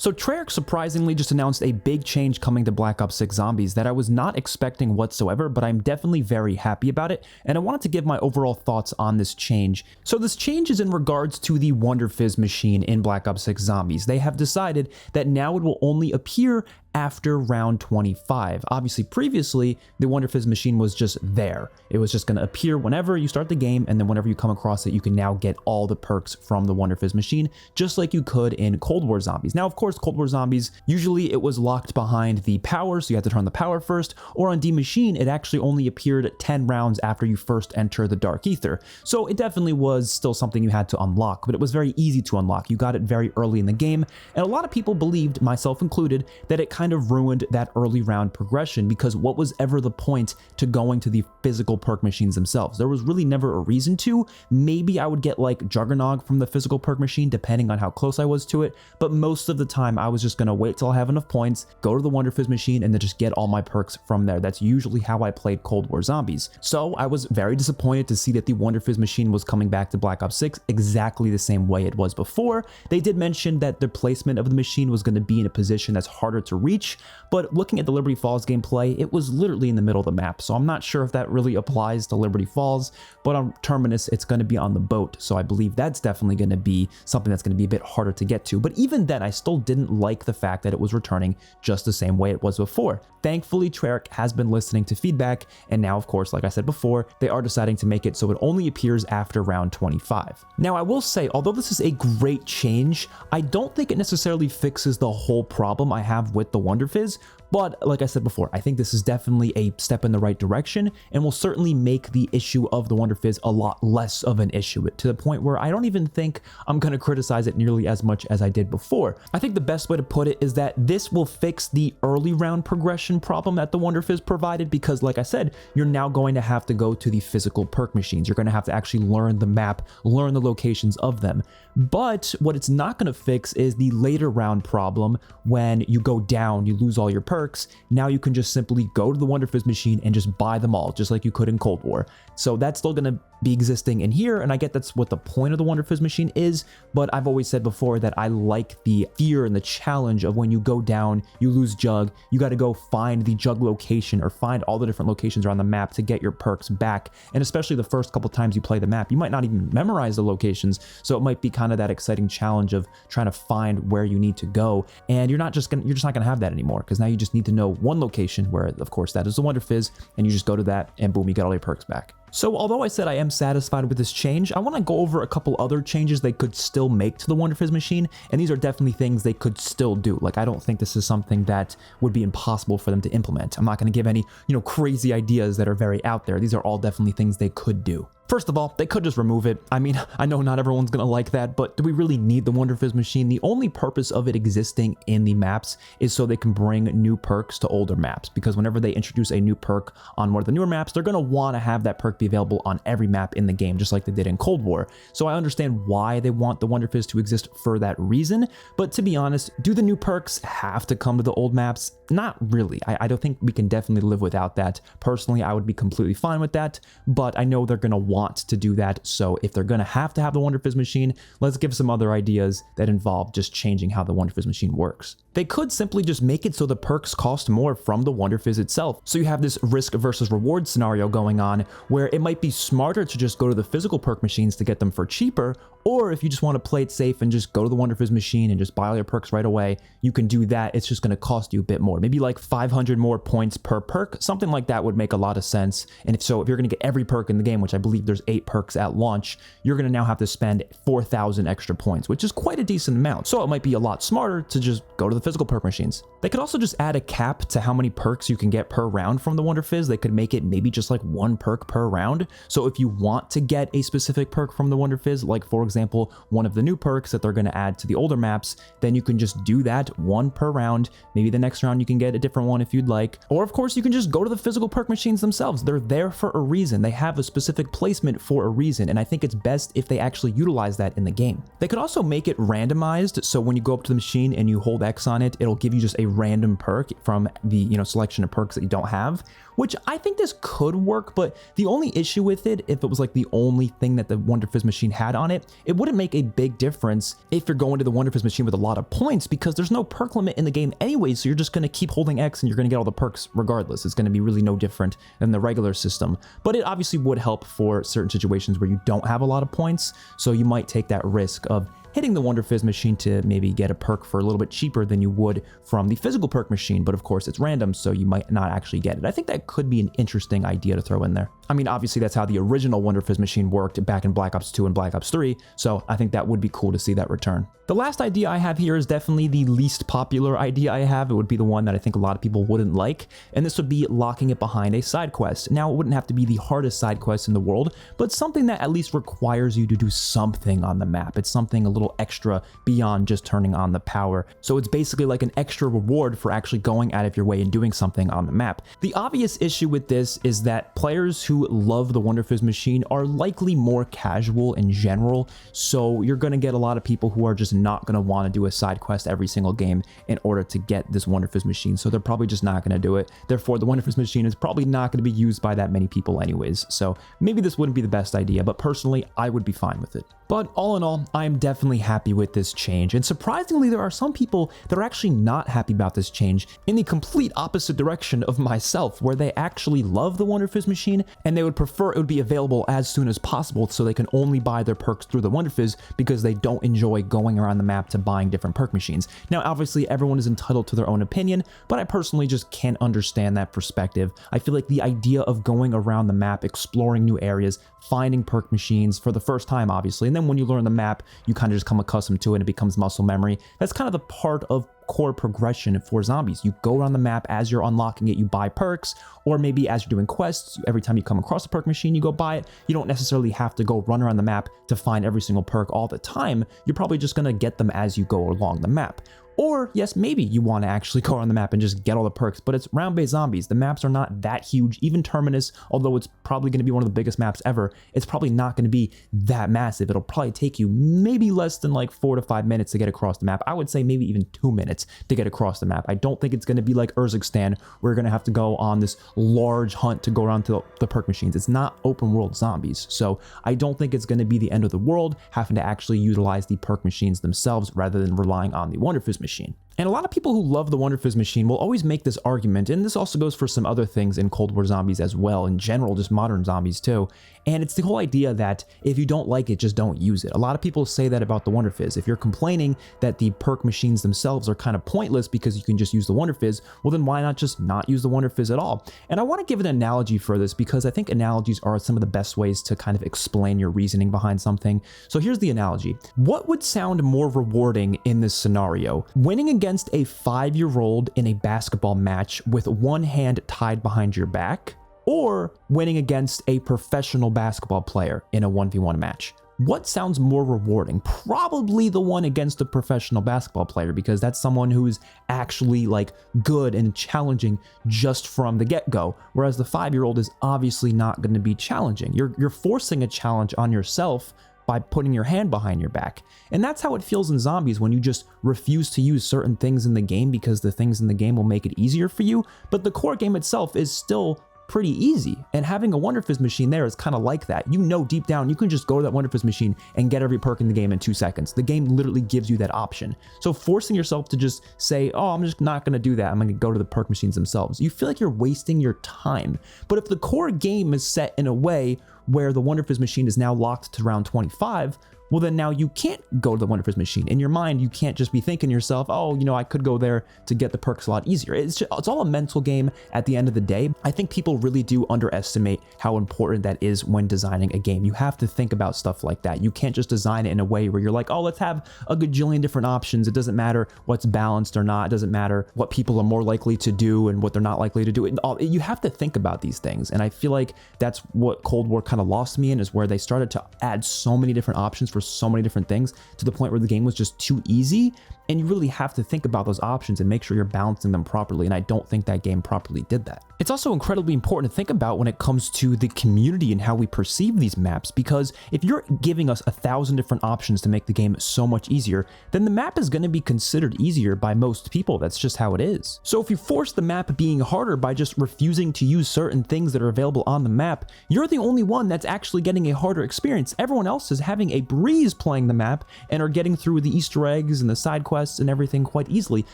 So Treyarch surprisingly just announced a big change coming to Black Ops 6 Zombies that I was not expecting whatsoever, but I'm definitely very happy about it, and I wanted to give my overall thoughts on this change. So this change is in regards to the Wunderfizz machine in Black Ops 6 Zombies. They have decided that now it will only appear after round 25. Obviously, previously, the Wunderfizz machine was just there. It was just going to appear whenever you start the game, and then whenever you come across it, you can now get all the perks from the Wunderfizz machine, just like you could in Cold War Zombies. Now, of course, Cold War Zombies, usually it was locked behind the power, so you had to turn the power first, or on D Machine, it actually only appeared 10 rounds after you first enter the Dark Ether. So it definitely was still something you had to unlock, but it was very easy to unlock. You got it very early in the game, and a lot of people believed, myself included, that it kind of ruined that early round progression, because what was ever the point to going to the physical perk machines themselves? There was really never a reason to. Maybe I would get like Juggernog from the physical perk machine depending on how close I was to it, but most of the time I was just gonna wait till I have enough points, go to the Wunderfizz machine, and then just get all my perks from there. That's usually how I played Cold War Zombies. So I was very disappointed to see that the Wunderfizz machine was coming back to Black Ops 6 exactly the same way it was before. They did mention that the placement of the machine was going to be in a position that's harder to reach, but looking at the Liberty Falls gameplay, it was literally in the middle of the map, so I'm not sure if that really applies to Liberty Falls, but on Terminus, it's going to be on the boat, so I believe that's definitely going to be something that's going to be a bit harder to get to. But even then, I still didn't like the fact that it was returning just the same way it was before. Thankfully, Treyarch has been listening to feedback, and now, of course, like I said before, they are deciding to make it so it only appears after round 25. Now, I will say, although this is a great change, I don't think it necessarily fixes the whole problem I have with the Wunderfizz, but like I said before, I think this is definitely a step in the right direction and will certainly make the issue of the Wunderfizz a lot less of an issue, to the point where I don't even think I'm going to criticize it nearly as much as I did before. I think the best way to put it is that this will fix the early round progression problem that the Wunderfizz provided, because like I said, you're now going to have to go to the physical perk machines. You're going to have to actually learn the map, learn the locations of them. But what it's not going to fix is the later round problem when you go down, you lose all your perks. Now you can just simply go to the Wunderfizz machine and just buy them all, just like you could in Cold War. So that's still going to be existing in here, and I get that's what the point of the Wunderfizz machine is, but I've always said before that I like the fear and the challenge of when you go down, you lose Jug, you got to go find the Jug location or find all the different locations around the map to get your perks back. And especially the first couple times you play the map, you might not even memorize the locations, so it might be kind of that exciting challenge of trying to find where you need to go, and you're just not gonna have that anymore, because now you just need to know one location, where of course that is the Wunderfizz, and you just go to that and boom, you get all your perks back. So although I said I am satisfied with this change, I want to go over a couple other changes they could still make to the Wunderfizz machine, and these are definitely things they could still do. Like, I don't think this is something that would be impossible for them to implement. I'm not going to give any, crazy ideas that are very out there. These are all definitely things they could do. First of all, they could just remove it. I mean, I know not everyone's gonna like that, but do we really need the Wunderfizz machine? The only purpose of it existing in the maps is so they can bring new perks to older maps, because whenever they introduce a new perk on one of the newer maps, they're gonna want to have that perk be available on every map in the game, just like they did in Cold War. So I understand why they want the Wunderfizz to exist for that reason, but to be honest, do the new perks have to come to the old maps? Not really. I don't think we can definitely live without that. Personally, I would be completely fine with that, but I know they're gonna want to do that, so if they're gonna have the Wunderfizz machine, let's give some other ideas that involve just changing how the Wunderfizz machine works. They could simply just make it so the perks cost more from the Wunderfizz itself. So you have this risk versus reward scenario going on, where it might be smarter to just go to the physical perk machines to get them for cheaper, or if you just want to play it safe and just go to the Wunderfizz machine and just buy all your perks right away, you can do that. It's just going to cost you a bit more, maybe like 500 more points per perk. Something like that would make a lot of sense. And if you're going to get every perk in the game, which I believe there's 8 perks at launch, you're going to now have to spend 4,000 extra points, which is quite a decent amount. So it might be a lot smarter to just go to the physical perk machines. They could also just add a cap to how many perks you can get per round from the Wunderfizz. They could make it maybe just like 1 perk per round. So if you want to get a specific perk from the Wunderfizz, like for example, one of the new perks that they're going to add to the older maps, then you can just do that 1 per round. Maybe the next round you can get a different one if you'd like. Or of course, you can just go to the physical perk machines themselves. They're there for a reason. They have a specific placement for a reason, and I think it's best if they actually utilize that in the game. They could also make it randomized, so when you go up to the machine and you hold X on it, it'll give you just a random perk from the, selection of perks that you don't have, which I think this could work, but the only issue with it, if it was like the only thing that the Wunderfizz machine had on it, it wouldn't make a big difference if you're going to the Wunderfizz machine with a lot of points, because there's no perk limit in the game anyway, so you're just going to keep holding X and you're going to get all the perks regardless. It's going to be really no different than the regular system, but it obviously would help for certain situations where you don't have a lot of points, so you might take that risk of hitting the Wunderfizz machine to maybe get a perk for a little bit cheaper than you would from the physical perk machine, but of course it's random, so you might not actually get it. I think that could be an interesting idea to throw in there. I mean, obviously that's how the original Wunderfizz machine worked back in Black Ops 2 and Black Ops 3, so I think that would be cool to see that return. The last idea I have here is definitely the least popular idea I have. It would be the one that I think a lot of people wouldn't like, and this would be locking it behind a side quest. Now, it wouldn't have to be the hardest side quest in the world, but something that at least requires you to do something on the map. It's something a little extra beyond just turning on the power. So it's basically like an extra reward for actually going out of your way and doing something on the map. The obvious issue with this is that players who love the Wunderfizz machine are likely more casual in general, so you're going to get a lot of people who are just not going to want to do a side quest every single game in order to get this Wunderfizz machine, so they're probably just not going to do it. Therefore, the Wunderfizz machine is probably not going to be used by that many people anyways, so maybe this wouldn't be the best idea, but personally, I would be fine with it. But all in all, I am definitely happy with this change, and surprisingly, there are some people that are actually not happy about this change in the complete opposite direction of myself, where they actually love the Wunderfizz machine, and they would prefer it would be available as soon as possible so they can only buy their perks through the Wunderfizz because they don't enjoy going around the map to buying different perk machines. Now, obviously, everyone is entitled to their own opinion, but I personally just can't understand that perspective. I feel like the idea of going around the map, exploring new areas, finding perk machines for the first time, obviously, and then when you learn the map, you kind of just come accustomed to it and it becomes muscle memory. That's kind of the part of core progression for zombies. You go around the map as you're unlocking it, you buy perks, or maybe as you're doing quests, every time you come across a perk machine, you go buy it. You don't necessarily have to go run around the map to find every single perk all the time. You're probably just going to get them as you go along the map. Or, yes, maybe you want to actually go on the map and just get all the perks, but it's round-based zombies. The maps are not that huge. Even Terminus, although it's probably going to be one of the biggest maps ever, it's probably not going to be that massive. It'll probably take you maybe less than like 4 to 5 minutes to get across the map. I would say maybe even 2 minutes to get across the map. I don't think it's going to be like Urzikstan, where you're going to have to go on this large hunt to go around to the perk machines. It's not open world zombies, so I don't think it's going to be the end of the world having to actually utilize the perk machines themselves rather than relying on the Wunderfizz machine. And a lot of people who love the Wunderfizz machine will always make this argument, and this also goes for some other things in Cold War zombies as well, in general, just modern zombies too. And it's the whole idea that if you don't like it, just don't use it. A lot of people say that about the Wunderfizz. If you're complaining that the perk machines themselves are kind of pointless because you can just use the Wunderfizz, well then why not just not use the Wunderfizz at all? And I want to give an analogy for this because I think analogies are some of the best ways to kind of explain your reasoning behind something. So here's the analogy. What would sound more rewarding in this scenario? Winning against a 5-year-old in a basketball match with one hand tied behind your back, or winning against a professional basketball player in a 1v1 match? What sounds more rewarding? Probably the one against a professional basketball player, because that's someone who's actually like good and challenging just from the get-go, whereas the 5-year-old is obviously not going to be challenging. You're forcing a challenge on yourself by putting your hand behind your back. And that's how it feels in zombies when you just refuse to use certain things in the game because the things in the game will make it easier for you, but the core game itself is still pretty easy. And having a Wunderfizz machine there is kind of like that. You know deep down you can just go to that Wunderfizz machine and get every perk in the game in 2 seconds. The game literally gives you that option. So forcing yourself to just say, oh, I'm just not going to do that, I'm going to go to the perk machines themselves, you feel like you're wasting your time. But if the core game is set in a way where the Wunderfizz machine is now locked to round 25, well then now you can't go to the Wunderfizz machine. In your mind, you can't just be thinking to yourself, oh, you know, I could go there to get the perks a lot easier. It's all a mental game at the end of the day. I think people really do underestimate how important that is when designing a game. You have to think about stuff like that. You can't just design it in a way where you're like, oh, let's have a gajillion different options. It doesn't matter what's balanced or not. It doesn't matter what people are more likely to do and what they're not likely to do. You have to think about these things. And I feel like that's what Cold War kind of lost me in, is where they started to add so many different options for so many different things to the point where the game was just too easy. And you really have to think about those options and make sure you're balancing them properly, and I don't think that game properly did that. It's also incredibly important to think about when it comes to the community and how we perceive these maps, because if you're giving us 1,000 different options to make the game so much easier, then the map is going to be considered easier by most people. That's just how it is. So if you force the map being harder by just refusing to use certain things that are available on the map, you're the only one that's actually getting a harder experience. Everyone else is having a breeze playing the map and are getting through the Easter eggs and the side quests and everything quite easily,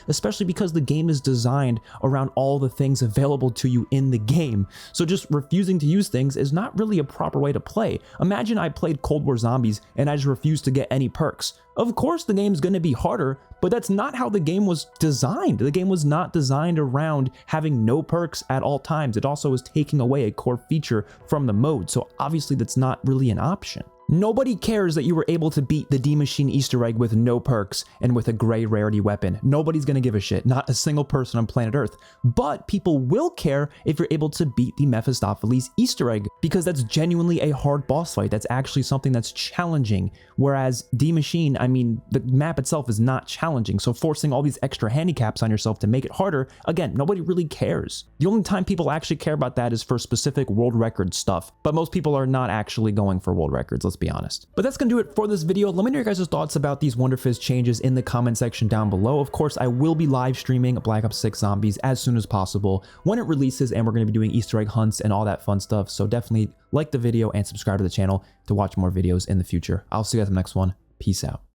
especially because the game is designed around all the things available to you in the game. So just refusing to use things is not really a proper way to play. Imagine I played Cold War Zombies and I just refused to get any perks. Of course the game's going to be harder, but that's not how the game was designed. The game was not designed around having no perks at all times. It also is taking away a core feature from the mode, so obviously that's not really an option. Nobody cares that you were able to beat the D Machine Easter egg with no perks and with a gray rarity weapon. Nobody's gonna give a shit, not a single person on planet Earth. But people will care if you're able to beat the Mephistopheles Easter egg, because that's genuinely a hard boss fight. That's actually something that's challenging. Whereas D Machine, I mean, the map itself is not challenging, so forcing all these extra handicaps on yourself to make it harder, again, nobody really cares. The only time people actually care about that is for specific world record stuff, but most people are not actually going for world records, let's be honest. But that's gonna do it for this video. Let me know your guys' thoughts about these Wunderfizz changes in the comment section down below. Of course, I will be live streaming Black Ops 6 Zombies as soon as possible when it releases, and we're gonna be doing Easter egg hunts and all that fun stuff, so definitely like the video and subscribe to the channel to watch more videos in the future. I'll see you guys in the next one. Peace out.